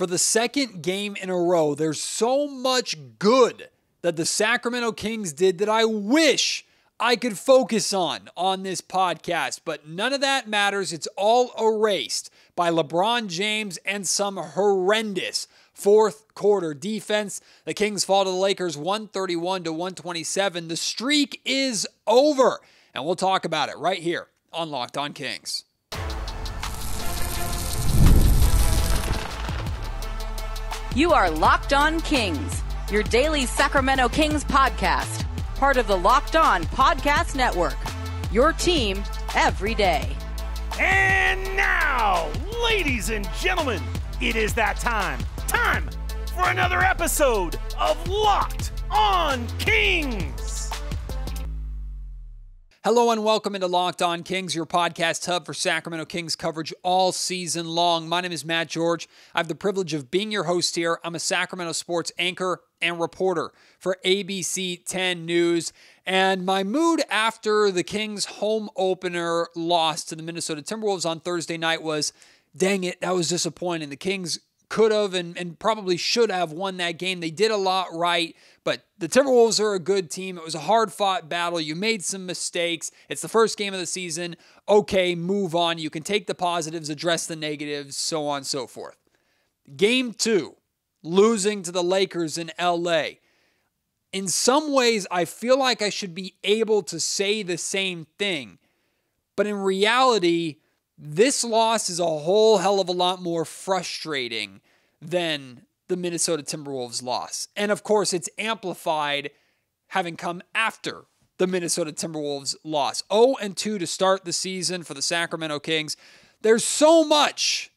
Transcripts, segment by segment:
For the second game in a row, there's so much good that the Sacramento Kings did that I wish I could focus on this podcast, but none of that matters. It's all erased by LeBron James and some horrendous fourth quarter defense. The Kings fall to the Lakers 131-127. The streak is over, and we'll talk about it right here on Locked On Kings. You are Locked On Kings, your daily Sacramento Kings podcast, part of the Locked On Podcast Network, your team every day. And now, ladies and gentlemen, it is that time for another episode of Locked On Kings. Hello and welcome into Locked On Kings, your podcast hub for Sacramento Kings coverage all season long. My name is Matt George. I have the privilege of being your host here. I'm a Sacramento sports anchor and reporter for ABC 10 News. And my mood after the Kings' home opener loss to the Minnesota Timberwolves on Thursday night was, dang it, that was disappointing. The Kings could have and probably should have won that game. They did a lot right, but the Timberwolves are a good team. It was a hard-fought battle. You made some mistakes. It's the first game of the season. Okay, move on. You can take the positives, address the negatives, so on and so forth. Game 2, losing to the Lakers in LA. In some ways, I feel like I should be able to say the same thing, but in reality, this loss is a whole hell of a lot more frustrating than the Minnesota Timberwolves loss. And of course, it's amplified having come after the Minnesota Timberwolves loss. 0-2 to start the season for the Sacramento Kings. There's so much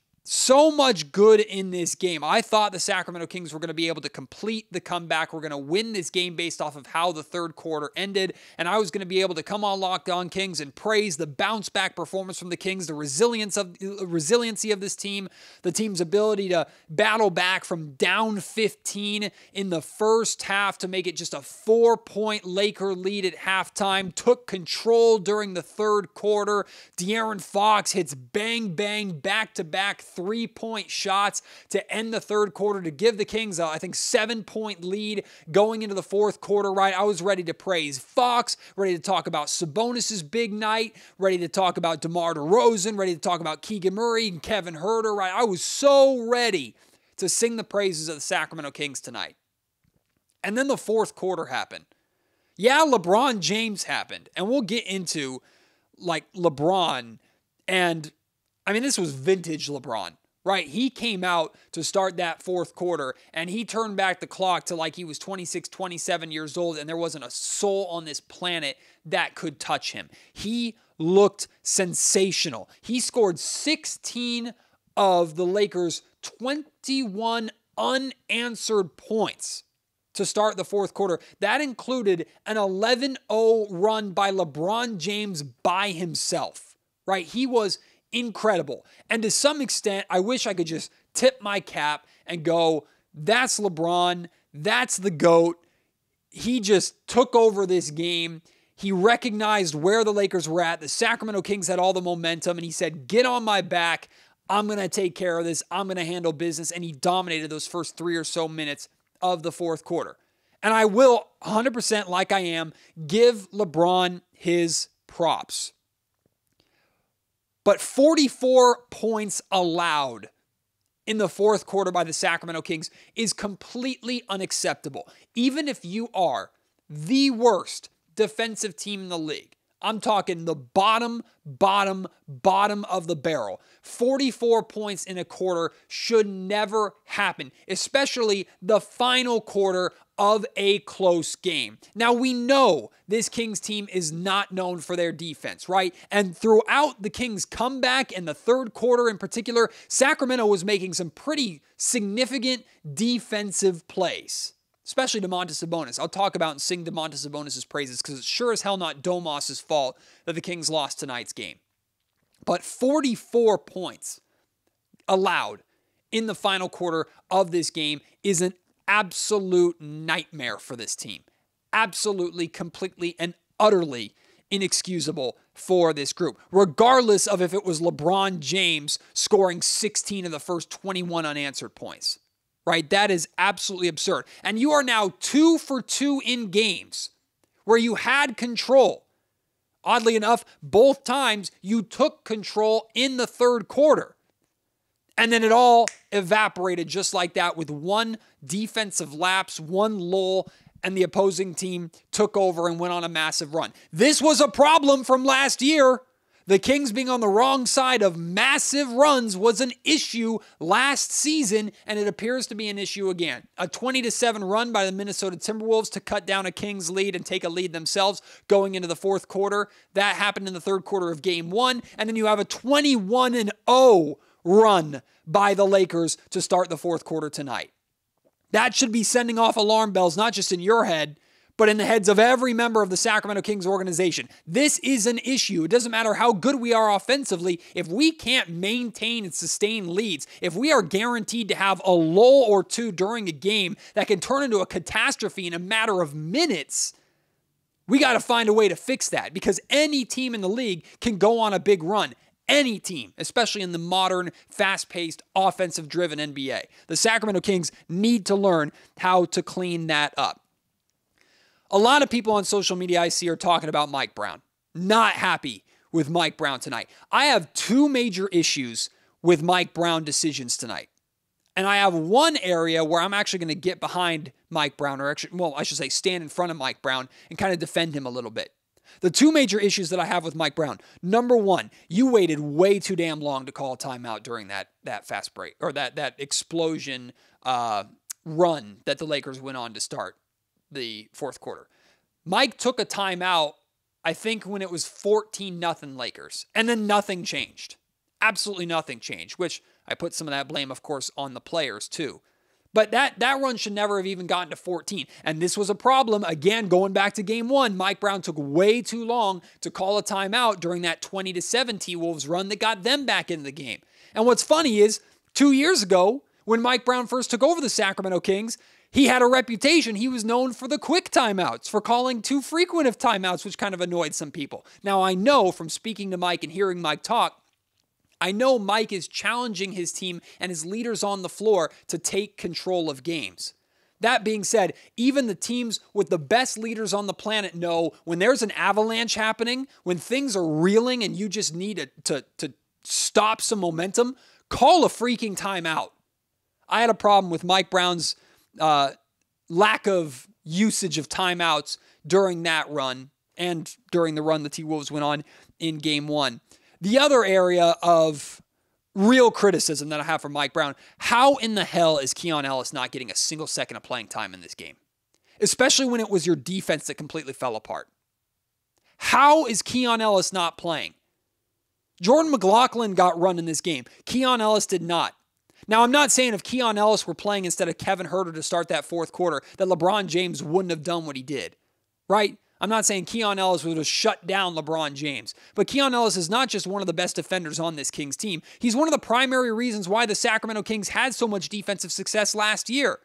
good in this game. I thought the Sacramento Kings were going to be able to complete the comeback. We're going to win this game based off of how the third quarter ended. And I was going to be able to come on Locked On Kings and praise the bounce back performance from the Kings, the resiliency of this team, the team's ability to battle back from down 15 in the first half to make it just a 4-point Laker lead at halftime, took control during the third quarter. De'Aaron Fox hits bang, bang, back-to-back 3-point shots to end the third quarter to give the Kings I think 7-point lead going into the fourth quarter, right? I was ready to praise Fox, ready to talk about Sabonis' big night, ready to talk about DeMar DeRozan, ready to talk about Keegan Murray and Kevin Huerter, right? I was so ready to sing the praises of the Sacramento Kings tonight. And then the fourth quarter happened. Yeah, LeBron James happened, and we'll get into like LeBron, and I mean, this was vintage LeBron, right? He came out to start that fourth quarter, and he turned back the clock to like he was 26, 27 years old, and there wasn't a soul on this planet that could touch him. He looked sensational. He scored 16 of the Lakers' 21 unanswered points to start the fourth quarter. That included an 11-0 run by LeBron James by himself, right? He was incredible. And to some extent, I wish I could just tip my cap and go, that's LeBron, that's the GOAT. He just took over this game. He recognized where the Lakers were at. The Sacramento Kings had all the momentum, and he said, get on my back. I'm going to take care of this. I'm going to handle business. And he dominated those first 3 or so minutes of the fourth quarter. And I will 100%, like I am, give LeBron his props. But 44 points allowed in the fourth quarter by the Sacramento Kings is completely unacceptable. Even if you are the worst defensive team in the league, I'm talking the bottom of the barrel. 44 points in a quarter should never happen, especially the final quarter of a close game. Now, we know this Kings team is not known for their defense, right? And throughout the Kings' comeback and the third quarter in particular, Sacramento was making some pretty significant defensive plays, especially Domantas Sabonis. I'll talk about and sing Domantas Sabonis' praises because it's sure as hell not Domas' fault that the Kings lost tonight's game. But 44 points allowed in the final quarter of this game is an absolute nightmare for this team. Absolutely, completely, and utterly inexcusable for this group, regardless of if it was LeBron James scoring 16 of the first 21 unanswered points, right? That is absolutely absurd. And you are now 2 for 2 in games where you had control. Oddly enough, both times you took control in the third quarter. And then it all evaporated just like that with one defensive lapse, one lull, and the opposing team took over and went on a massive run. This was a problem from last year. The Kings being on the wrong side of massive runs was an issue last season, and it appears to be an issue again. A 20-7 run by the Minnesota Timberwolves to cut down a Kings lead and take a lead themselves going into the fourth quarter. That happened in the third quarter of Game 1, and then you have a 21-0 run by the Lakers to start the fourth quarter tonight. That should be sending off alarm bells, not just in your head, but in the heads of every member of the Sacramento Kings organization. This is an issue. It doesn't matter how good we are offensively. If we can't maintain and sustain leads, if we are guaranteed to have a lull or two during a game that can turn into a catastrophe in a matter of minutes, we got to find a way to fix that, because any team in the league can go on a big run. Any team, especially in the modern, fast-paced, offensive-driven NBA. The Sacramento Kings need to learn how to clean that up. A lot of people on social media I see are talking about Mike Brown. Not happy with Mike Brown tonight. I have 2 major issues with Mike Brown decisions tonight. And I have one area where I'm actually going to get behind Mike Brown, or actually, well, I should say stand in front of Mike Brown and kind of defend him a little bit. The 2 major issues that I have with Mike Brown. Number 1, you waited way too damn long to call a timeout during that fast break, or that explosion run that the Lakers went on to start the fourth quarter. Mike took a timeout, I think, when it was 14-0 Lakers, and then nothing changed. Absolutely nothing changed, which I put some of that blame, of course, on the players too. But that run should never have even gotten to 14. And this was a problem. Again, going back to Game 1, Mike Brown took way too long to call a timeout during that 20-7 T-Wolves run that got them back into the game. And what's funny is, 2 years ago, when Mike Brown first took over the Sacramento Kings, he had a reputation. He was known for the quick timeouts, for calling too frequent of timeouts, which kind of annoyed some people. Now, I know from speaking to Mike and hearing Mike talk, I know Mike is challenging his team and his leaders on the floor to take control of games. That being said, even the teams with the best leaders on the planet know when there's an avalanche happening, when things are reeling and you just need to stop some momentum, call a freaking timeout. I had a problem with Mike Brown's lack of usage of timeouts during that run and during the run the T-Wolves went on in Game 1. The other area of real criticism that I have for Mike Brown, how in the hell is Keon Ellis not getting a single second of playing time in this game? Especially when it was your defense that completely fell apart. How is Keon Ellis not playing? Jordan McLaughlin got run in this game. Keon Ellis did not. Now, I'm not saying if Keon Ellis were playing instead of Kevin Huerter to start that fourth quarter, that LeBron James wouldn't have done what he did, right? I'm not saying Keon Ellis would have shut down LeBron James, but Keon Ellis is not just one of the best defenders on this Kings team. He's one of the primary reasons why the Sacramento Kings had so much defensive success last year.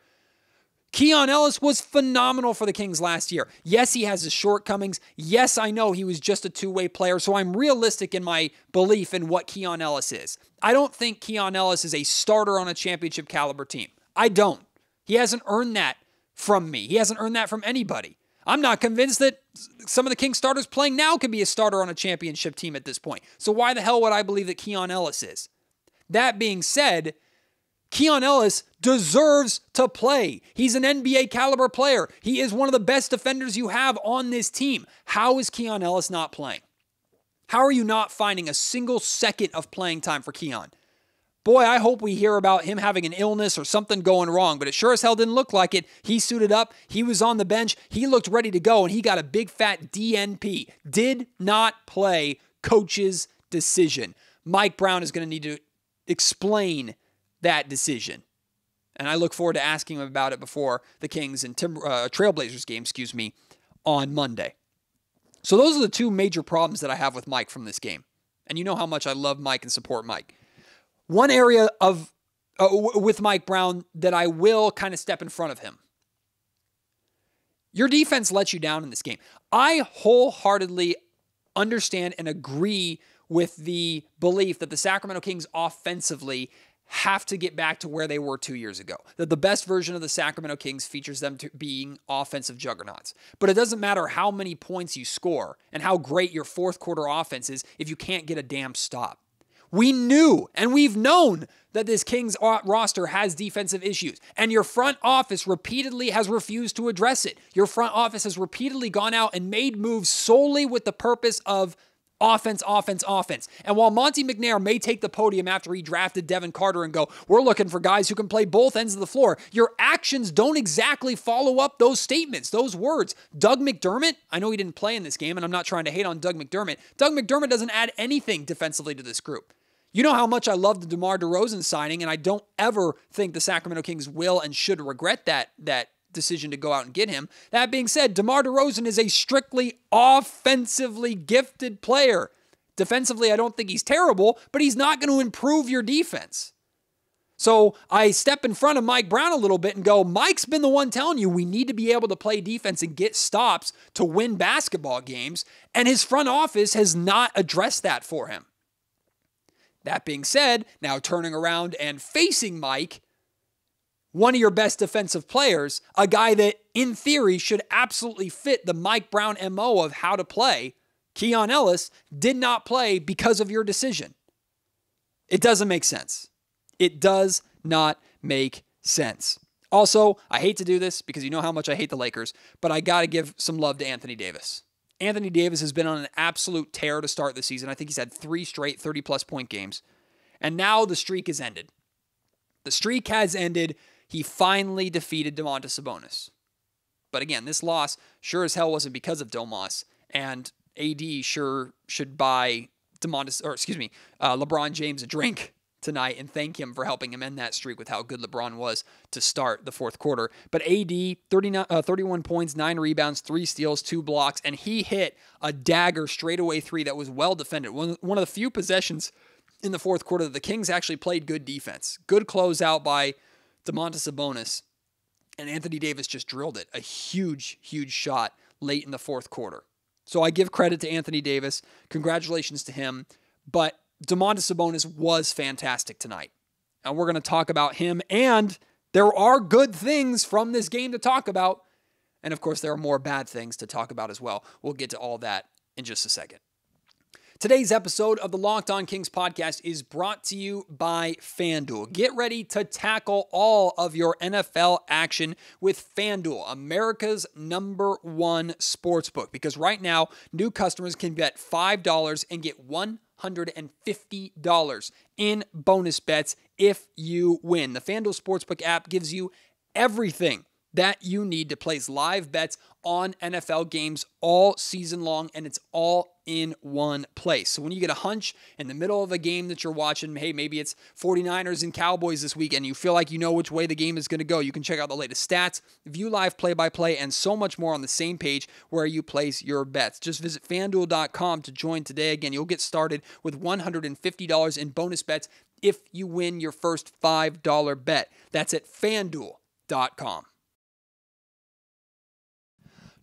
Keon Ellis was phenomenal for the Kings last year. Yes, he has his shortcomings. Yes, I know he was just a two-way player, so I'm realistic in my belief in what Keon Ellis is. I don't think Keon Ellis is a starter on a championship caliber team. I don't. He hasn't earned that from me. He hasn't earned that from anybody. I'm not convinced that some of the Kings starters playing now could be a starter on a championship team at this point. So why the hell would I believe that Keon Ellis is? That being said, Keon Ellis deserves to play. He's an NBA caliber player. He is one of the best defenders you have on this team. How is Keon Ellis not playing? How are you not finding a single second of playing time for Keon? Boy, I hope we hear about him having an illness or something going wrong, but it sure as hell didn't look like it. He suited up. He was on the bench. He looked ready to go, and he got a big fat DNP. Did not play. Coach's decision. Mike Brown is going to need to explain that decision. And I look forward to asking him about it before the Kings and Trailblazers game, on Monday. So those are the two major problems that I have with Mike from this game. And you know how much I love Mike and support Mike. One area of with Mike Brown that I will kind of step in front of him. Your defense let you down in this game. I wholeheartedly understand and agree with the belief that the Sacramento Kings offensively have to get back to where they were 2 years ago. That the best version of the Sacramento Kings features them to being offensive juggernauts. But it doesn't matter how many points you score and how great your fourth quarter offense is if you can't get a damn stop. We knew and we've known that this Kings roster has defensive issues, and your front office repeatedly has refused to address it. Your front office has repeatedly gone out and made moves solely with the purpose of offense. And while Monty McNair may take the podium after he drafted Devin Carter and go, we're looking for guys who can play both ends of the floor, your actions don't exactly follow up those statements, those words. Doug McDermott, I know he didn't play in this game, and I'm not trying to hate on Doug McDermott. Doug McDermott doesn't add anything defensively to this group. You know how much I love the DeMar DeRozan signing, and I don't ever think the Sacramento Kings will and should regret that decision to go out and get him. That being said, DeMar DeRozan is a strictly offensively gifted player. Defensively, I don't think he's terrible, but he's not going to improve your defense. So I step in front of Mike Brown a little bit and go, Mike's been the one telling you we need to be able to play defense and get stops to win basketball games, and his front office has not addressed that for him. That being said, now turning around and facing Mike, one of your best defensive players, a guy that in theory should absolutely fit the Mike Brown MO of how to play, Keon Ellis, did not play because of your decision. It doesn't make sense. It does not make sense. Also, I hate to do this because you know how much I hate the Lakers, but I got to give some love to Anthony Davis. Anthony Davis has been on an absolute tear to start the season. I think he's had 3 straight 30-plus point games. And now the streak has ended. The streak has ended. He finally defeated Domantas Sabonis. But again, this loss sure as hell wasn't because of Domas. And AD sure should buy LeBron James a drink tonight and thank him for helping him end that streak with how good LeBron was to start the fourth quarter. But AD, 31 points, 9 rebounds, 3 steals, 2 blocks, and he hit a dagger straightaway 3 that was well defended. One of the few possessions in the fourth quarter that the Kings actually played good defense. Good closeout by Domantas Sabonis, and Anthony Davis just drilled it. A huge, huge shot late in the fourth quarter. So I give credit to Anthony Davis. Congratulations to him. But Domantas Sabonis was fantastic tonight. And we're going to talk about him. And there are good things from this game to talk about. And of course, there are more bad things to talk about as well. We'll get to all that in just a second. Today's episode of the Locked On Kings podcast is brought to you by FanDuel. Get ready to tackle all of your NFL action with FanDuel, America's #1 sportsbook. Because right now, new customers can bet $5 and get $150 in bonus bets if you win. The FanDuel Sportsbook app gives you everything that you need to place live bets on NFL games all season long, and it's all in one place. So when you get a hunch in the middle of a game that you're watching, hey, maybe it's 49ers and Cowboys this weekend, you feel like you know which way the game is going to go, you can check out the latest stats, view live play-by-play, and so much more on the same page where you place your bets. Just visit FanDuel.com to join today. Again, you'll get started with $150 in bonus bets if you win your first $5 bet. That's at FanDuel.com.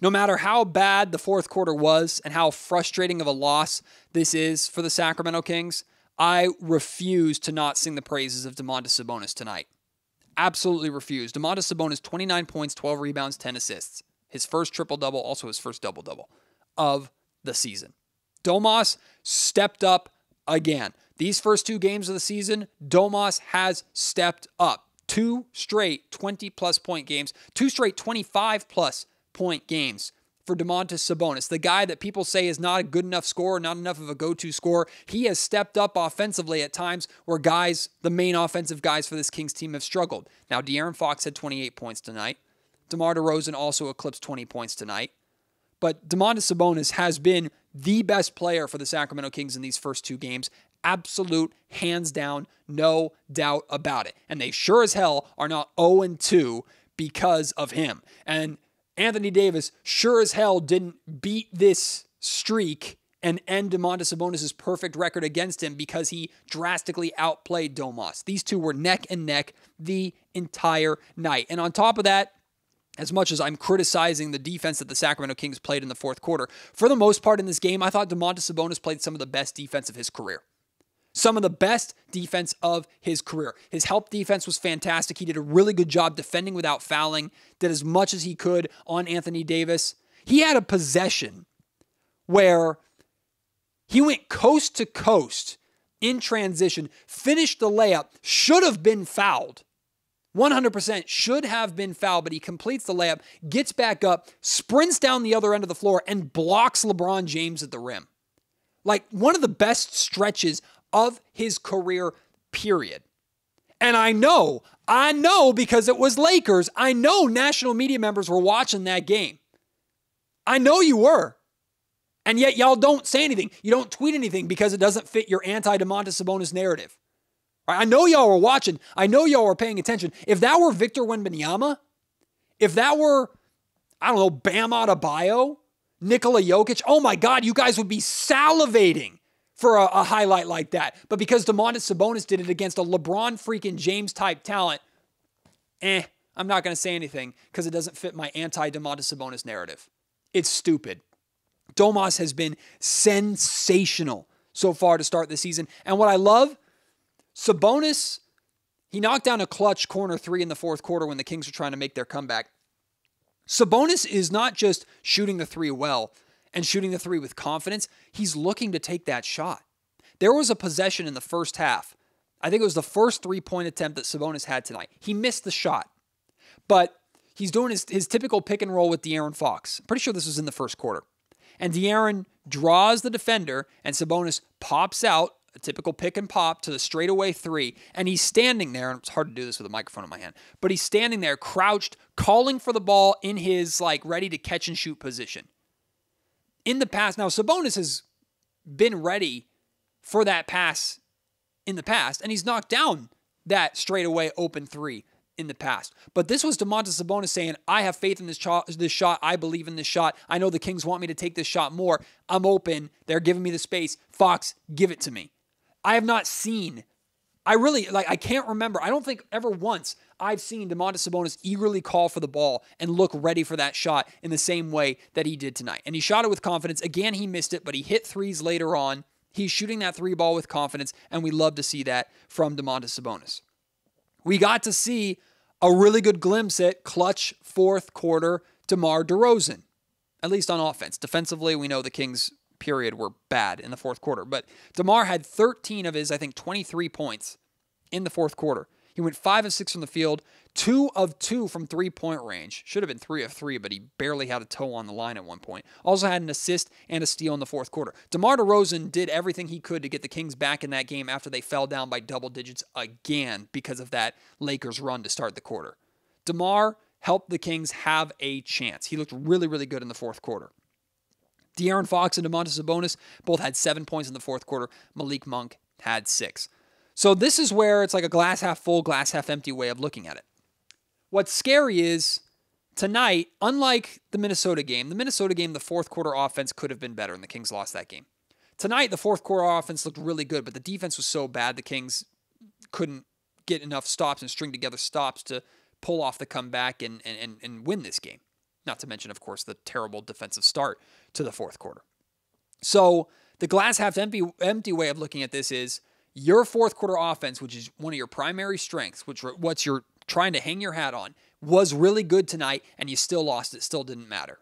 No matter how bad the fourth quarter was and how frustrating of a loss this is for the Sacramento Kings, I refuse to not sing the praises of Domantas Sabonis tonight. Absolutely refuse. Domantas Sabonis, 29 points, 12 rebounds, 10 assists. His first triple-double, also his first double-double of the season. Domas stepped up again. These first 2 games of the season, Domas has stepped up. 2 straight 20-plus point games, 2 straight 25-plus point games for Domantas Sabonis, the guy that people say is not a good enough scorer, not enough of a go-to scorer. He has stepped up offensively at times where guys, the main offensive guys for this Kings team, have struggled. Now, De'Aaron Fox had 28 points tonight. DeMar DeRozan also eclipsed 20 points tonight. But Domantas Sabonis has been the best player for the Sacramento Kings in these first 2 games. Absolute, hands down, no doubt about it. And they sure as hell are not 0-2 because of him. And Anthony Davis sure as hell didn't beat this streak and end Domantas Sabonis' perfect record against him because he drastically outplayed Domas. These two were neck and neck the entire night. And on top of that, as much as I'm criticizing the defense that the Sacramento Kings played in the fourth quarter, for the most part in this game, I thought Domantas Sabonis played some of the best defense of his career. Some of the best defense of his career. His help defense was fantastic. He did a really good job defending without fouling, did as much as he could on Anthony Davis. He had a possession where he went coast to coast in transition, finished the layup, should have been fouled. 100% should have been fouled, but he completes the layup, gets back up, sprints down the other end of the floor, and blocks LeBron James at the rim. Like one of the best stretches of his career, period. And I know because it was Lakers, I know national media members were watching that game. I know you were. And yet y'all don't say anything. You don't tweet anything because it doesn't fit your anti-Domantas Sabonis narrative. Right? I know y'all were watching. I know y'all were paying attention. If that were Victor Wembanyama, if that were, I don't know, Bam Adebayo, Nikola Jokic, oh my God, you guys would be salivating for a highlight like that. But because Domantas Sabonis did it against a LeBron freaking James type talent, I'm not going to say anything because it doesn't fit my anti-Domantas Sabonis narrative. It's stupid. Domas has been sensational so far to start the season. And what I love, Sabonis, he knocked down a clutch corner three in the fourth quarter when the Kings were trying to make their comeback. Sabonis is not just shooting the three well and shooting the three with confidence. He's looking to take that shot. There was a possession in the first half. I think it was the first three-point attempt that Sabonis had tonight. He missed the shot, but he's doing his typical pick and roll with De'Aaron Fox. I'm pretty sure this was in the first quarter. And De'Aaron draws the defender, and Sabonis pops out, a typical pick and pop to the straightaway three, and he's standing there, and it's hard to do this with a microphone in my hand, but he's standing there crouched, calling for the ball in his ready to catch and shoot position. In the past, now Sabonis has been ready for that pass in the past, and he's knocked down that straightaway open three in the past. But this was Domantas Sabonis saying, I have faith in this shot. I believe in this shot. I know the Kings want me to take this shot more. I'm open. They're giving me the space. Fox, give it to me. I have not seen, I can't remember. I don't think ever once I've seen Domantas Sabonis eagerly call for the ball and look ready for that shot in the same way that he did tonight. And he shot it with confidence. Again, he missed it, but he hit threes later on. He's shooting that three ball with confidence, and we love to see that from Domantas Sabonis. We got to see a really good glimpse at clutch fourth quarter DeMar DeRozan, at least on offense. Defensively, we know the Kings, period, were bad in the fourth quarter. But DeMar had 13 of his, 23 points in the fourth quarter. He went 5 of 6 from the field, 2 of 2 from three-point range. Should have been 3 of 3, but he barely had a toe on the line at one point. Also had an assist and a steal in the fourth quarter. DeMar DeRozan did everything he could to get the Kings back in that game after they fell down by double digits again because of that Lakers run to start the quarter. DeMar helped the Kings have a chance. He looked really, really good in the fourth quarter. De'Aaron Fox and Domantas Sabonis both had 7 points in the fourth quarter. Malik Monk had 6. So this is where it's like a glass half full, glass half empty way of looking at it. What's scary is tonight, unlike the Minnesota game, the fourth quarter offense could have been better and the Kings lost that game. Tonight, the fourth quarter offense looked really good, but the defense was so bad the Kings couldn't get enough stops and string together stops to pull off the comeback and win this game. Not to mention, of course, the terrible defensive start to the fourth quarter. So the glass half empty way of looking at this is your fourth quarter offense, which is one of your primary strengths, what you're trying to hang your hat on, was really good tonight, and you still lost. It still didn't matter.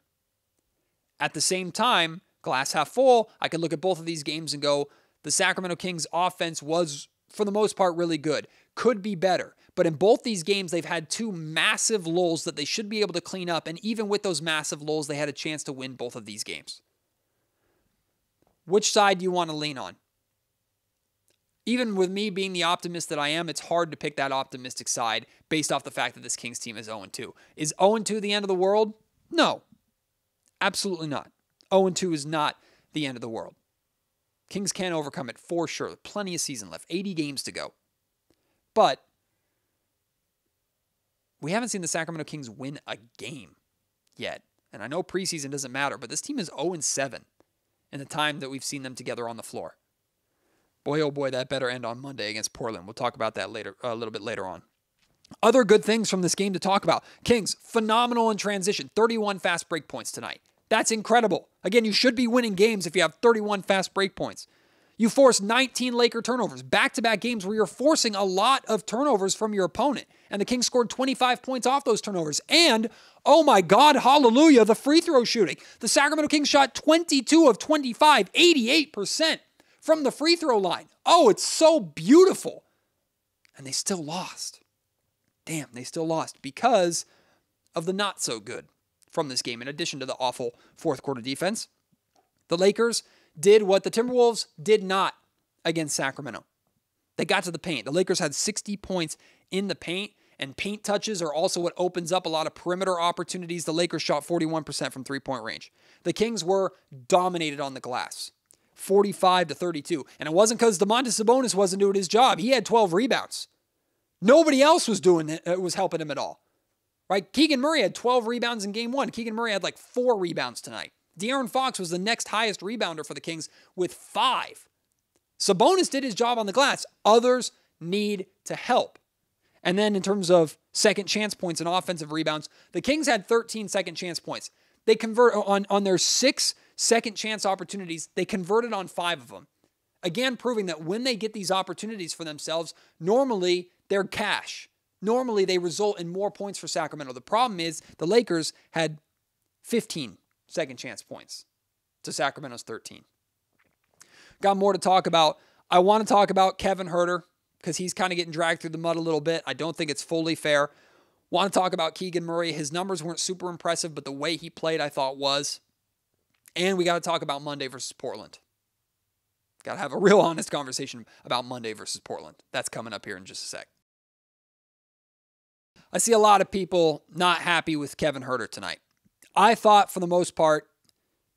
At the same time, glass half full, I could look at both of these games and go, the Sacramento Kings offense was, for the most part, really good. Could be better. But in both these games, they've had 2 massive lulls that they should be able to clean up, and even with those massive lulls, they had a chance to win both of these games. Which side do you want to lean on? Even with me being the optimist that I am, it's hard to pick that optimistic side based off the fact that this Kings team is 0-2. Is 0-2 the end of the world? No. Absolutely not. 0-2 is not the end of the world. Kings can overcome it for sure. Plenty of season left. 80 games to go. But we haven't seen the Sacramento Kings win a game yet. And I know preseason doesn't matter, but this team is 0-7 in the time that we've seen them together on the floor. Boy, oh boy, that better end on Monday against Portland. We'll talk about that later, a little bit later on. Other good things from this game to talk about. Kings, phenomenal in transition. 31 fast break points tonight. That's incredible. Again, you should be winning games if you have 31 fast break points. You forced 19 Laker turnovers, back-to-back games where you're forcing a lot of turnovers from your opponent. And the Kings scored 25 points off those turnovers. And, oh my God, hallelujah, the free throw shooting. The Sacramento Kings shot 22 of 25, 88% from the free throw line. Oh, it's so beautiful. And they still lost. Damn, they still lost because of the not so good from this game. In addition to the awful fourth quarter defense, the Lakers did what the Timberwolves did not against Sacramento. They got to the paint. The Lakers had 60 points in the paint, and paint touches are also what opens up a lot of perimeter opportunities. The Lakers shot 41% from three-point range. The Kings were dominated on the glass, 45-32. And it wasn't because Domantas Sabonis wasn't doing his job. He had 12 rebounds. Nobody else was doing it, was helping him at all. Right? Keegan Murray had 12 rebounds in game one. Keegan Murray had like 4 rebounds tonight. De'Aaron Fox was the next highest rebounder for the Kings with 5. Sabonis did his job on the glass. Others need to help. And then in terms of second chance points and offensive rebounds, the Kings had 13 second chance points. They convert on their 6 second chance opportunities. They converted on 5 of them. Again, proving that when they get these opportunities for themselves, normally they're cash. Normally they result in more points for Sacramento. The problem is the Lakers had 15 second chance points to Sacramento's 13. Got more to talk about. I want to talk about Kevin Huerter because he's kind of getting dragged through the mud a little bit. I don't think it's fully fair. Want to talk about Keegan Murray. His numbers weren't super impressive, but the way he played I thought was. And we got to talk about Monday versus Portland. Got to have a real honest conversation about Monday versus Portland. That's coming up here in just a sec. I see a lot of people not happy with Kevin Huerter tonight. I thought, for the most part,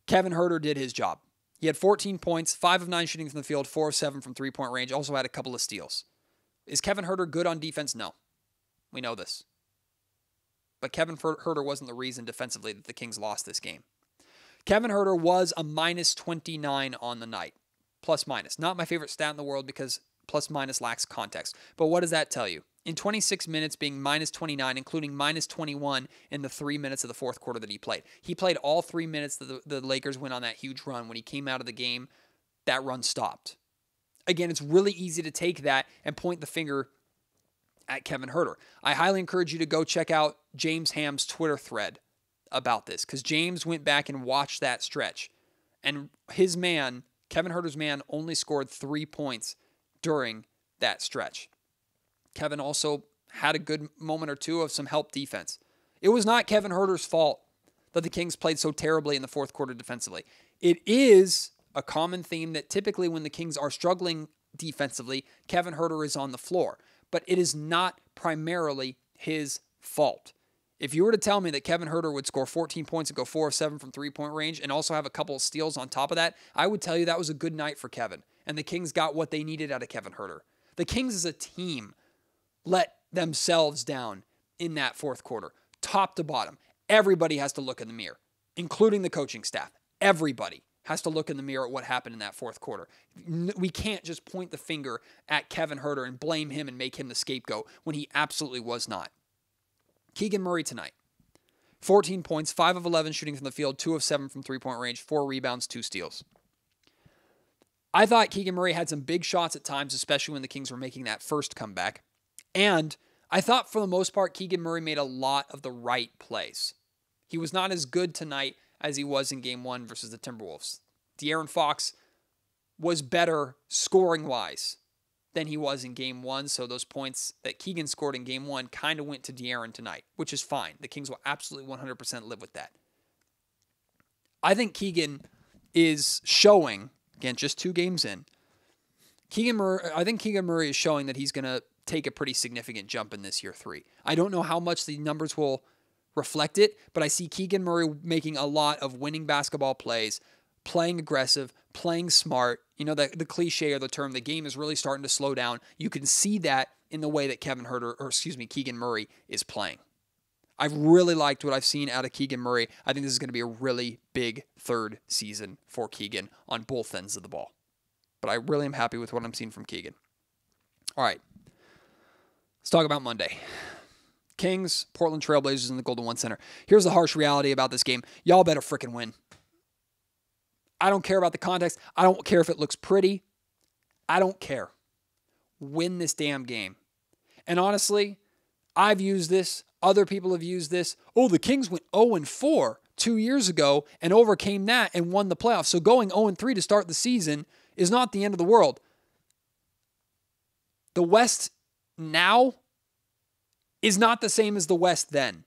Kevin Huerter did his job. He had 14 points, 5 of 9 shooting from the field, 4 of 7 from three-point range, also had a couple of steals. Is Kevin Huerter good on defense? No. We know this. But Kevin Huerter wasn't the reason defensively that the Kings lost this game. Kevin Huerter was a minus 29 on the night. Plus minus. Not my favorite stat in the world because plus minus lacks context. But what does that tell you? In 26 minutes being minus 29, including minus 21 in the 3 minutes of the fourth quarter that he played. He played all 3 minutes that the Lakers went on that huge run. When he came out of the game, that run stopped. Again, it's really easy to take that and point the finger at Kevin Huerter. I highly encourage you to go check out James Ham's Twitter thread about this because James went back and watched that stretch. And his man, Kevin Huerter's man, only scored 3 points during that stretch. Kevin also had a good moment or two of some help defense. It was not Kevin Huerter's fault that the Kings played so terribly in the fourth quarter defensively. It is a common theme that typically when the Kings are struggling defensively, Kevin Huerter is on the floor. But it is not primarily his fault. If you were to tell me that Kevin Huerter would score 14 points and go 4 of 7 from three-point range and also have a couple of steals on top of that, I would tell you that was a good night for Kevin. And the Kings got what they needed out of Kevin Huerter. The Kings as a team let themselves down in that fourth quarter, top to bottom. Everybody has to look in the mirror, including the coaching staff. Everybody has to look in the mirror at what happened in that fourth quarter. We can't just point the finger at Kevin Huerter and blame him and make him the scapegoat when he absolutely was not. Keegan Murray tonight, 14 points, 5 of 11 shooting from the field, 2 of 7 from three-point range, 4 rebounds, 2 steals. I thought Keegan Murray had some big shots at times, especially when the Kings were making that first comeback. And I thought for the most part, Keegan Murray made a lot of the right plays. He was not as good tonight as he was in game 1 versus the Timberwolves. De'Aaron Fox was better scoring-wise than he was in game 1, so those points that Keegan scored in game 1 kind of went to De'Aaron tonight, which is fine. The Kings will absolutely 100% live with that. I think Keegan is showing, again, just 2 games in, I think Keegan Murray is showing that he's going to take a pretty significant jump in this year 3. I don't know how much the numbers will reflect it, but I see Keegan Murray making a lot of winning basketball plays, playing aggressive, playing smart. You know, the cliche or the term, the game is really starting to slow down. You can see that in the way that Keegan Murray is playing. I've really liked what I've seen out of Keegan Murray. I think this is going to be a really big 3rd season for Keegan on both ends of the ball. But I really am happy with what I'm seeing from Keegan. All right. Let's talk about Monday. Kings, Portland Trailblazers, and the Golden One Center. Here's the harsh reality about this game. Y'all better freaking win. I don't care about the context. I don't care if it looks pretty. I don't care. Win this damn game. And honestly, I've used this. Other people have used this. Oh, the Kings went 0-4 2 years ago and overcame that and won the playoffs. So going 0-3 to start the season is not the end of the world. The West now is not the same as the West then.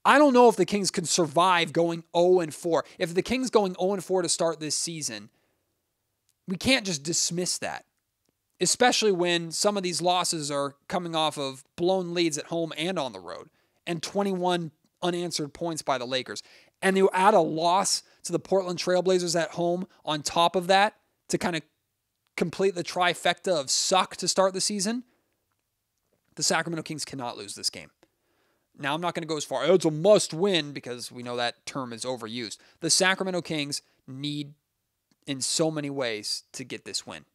I don't know if the Kings can survive going 0-4. If the Kings going 0-4 to start this season, we can't just dismiss that. Especially when some of these losses are coming off of blown leads at home and on the road, and 21 unanswered points by the Lakers. And you add a loss to the Portland Trailblazers at home on top of that to kind of complete the trifecta of suck to start the season. The Sacramento Kings cannot lose this game. Now, I'm not going to go as far. It's a must win because we know that term is overused. The Sacramento Kings need, in so many ways, to get this win.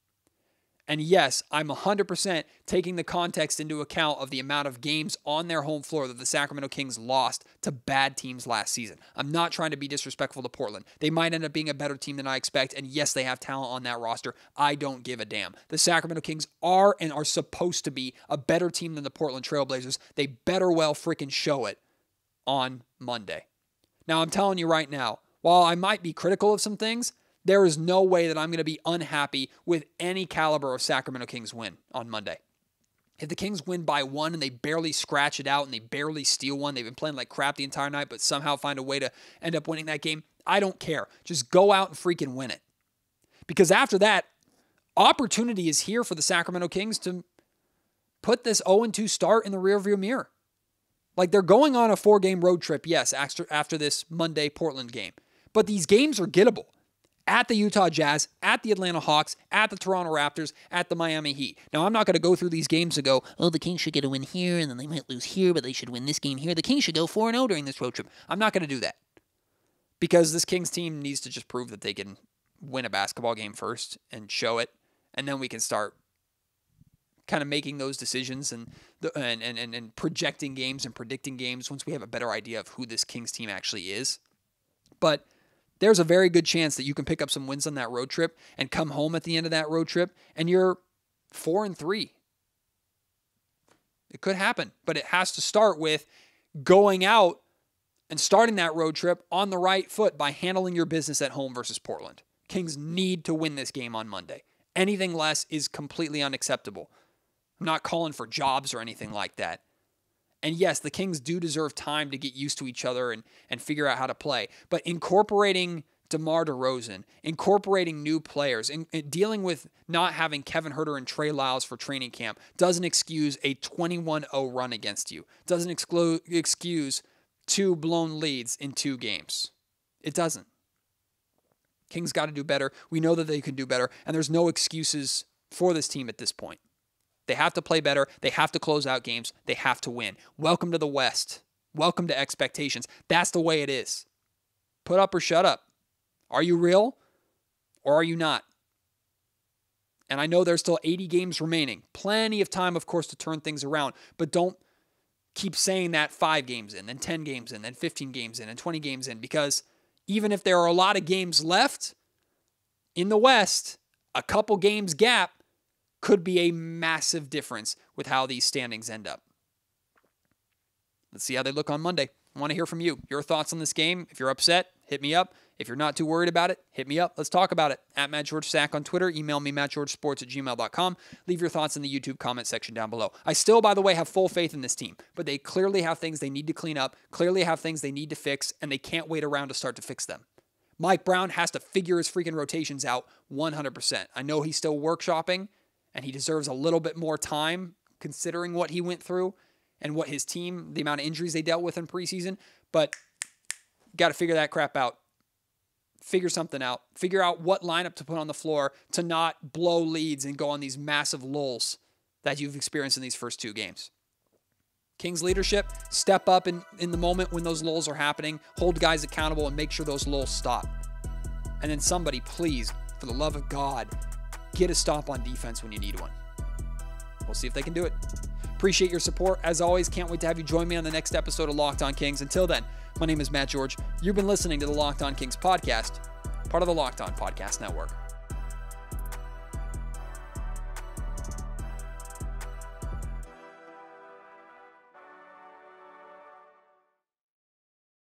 And yes, I'm 100% taking the context into account of the amount of games on their home floor that the Sacramento Kings lost to bad teams last season. I'm not trying to be disrespectful to Portland. They might end up being a better team than I expect, and yes, they have talent on that roster. I don't give a damn. The Sacramento Kings are and are supposed to be a better team than the Portland Trailblazers. They better well freaking show it on Monday. Now, I'm telling you right now, while I might be critical of some things, there is no way that I'm going to be unhappy with any caliber of Sacramento Kings win on Monday. If the Kings win by 1 and they barely scratch it out and they barely steal one, they've been playing like crap the entire night, but somehow find a way to end up winning that game, I don't care. Just go out and freaking win it. Because after that, opportunity is here for the Sacramento Kings to put this 0-2 start in the rearview mirror. Like, they're going on a 4-game road trip, yes, after this Monday Portland game. But these games are gettable. At the Utah Jazz, at the Atlanta Hawks, at the Toronto Raptors, at the Miami Heat. Now, I'm not going to go through these games and go, oh, the Kings should get a win here, and then they might lose here, but they should win this game here. The Kings should go 4-0 during this road trip. I'm not going to do that. Because this Kings team needs to just prove that they can win a basketball game first and show it, and then we can start kind of making those decisions and projecting games and predicting games once we have a better idea of who this Kings team actually is. But there's a very good chance that you can pick up some wins on that road trip and come home at the end of that road trip and you're 4-3. It could happen, but it has to start with going out and starting that road trip on the right foot by handling your business at home versus Portland. Kings need to win this game on Monday. Anything less is completely unacceptable. I'm not calling for jobs or anything like that. And yes, the Kings do deserve time to get used to each other and figure out how to play. But incorporating DeMar DeRozan, incorporating new players, and dealing with not having Kevin Huerter and Trey Lyles for training camp doesn't excuse a 21-0 run against you. Doesn't excuse 2 blown leads in 2 games. It doesn't. Kings got to do better. We know that they can do better, and there's no excuses for this team at this point. They have to play better. They have to close out games. They have to win. Welcome to the West. Welcome to expectations. That's the way it is. Put up or shut up. Are you real or are you not? And I know there's still 80 games remaining. Plenty of time, of course, to turn things around. But don't keep saying that 5 games in, then 10 games in, then 15 games in, and 20 games in. Because even if there are a lot of games left in the West, a couple games gap could be a massive difference with how these standings end up. Let's see how they look on Monday. I want to hear from you. Your thoughts on this game. If you're upset, hit me up. If you're not too worried about it, hit me up. Let's talk about it. At MattGeorgeSack on Twitter. Email me, mattgeorgesports@gmail.com. Leave your thoughts in the YouTube comment section down below. I still, by the way, have full faith in this team, but they clearly have things they need to clean up, clearly have things they need to fix, and they can't wait around to start to fix them. Mike Brown has to figure his freaking rotations out 100%. I know he's still workshopping, and he deserves a little bit more time considering what he went through and what his team, the amount of injuries they dealt with in preseason. But you got to figure that crap out. Figure something out. Figure out what lineup to put on the floor to not blow leads and go on these massive lulls that you've experienced in these first 2 games. Kings leadership, step up in the moment when those lulls are happening. Hold guys accountable and make sure those lulls stop. And then somebody, please, for the love of God, get a stop on defense when you need one. We'll see if they can do it. Appreciate your support. As always, can't wait to have you join me on the next episode of Locked On Kings. Until then, my name is Matt George. You've been listening to the Locked On Kings podcast, part of the Locked On Podcast Network.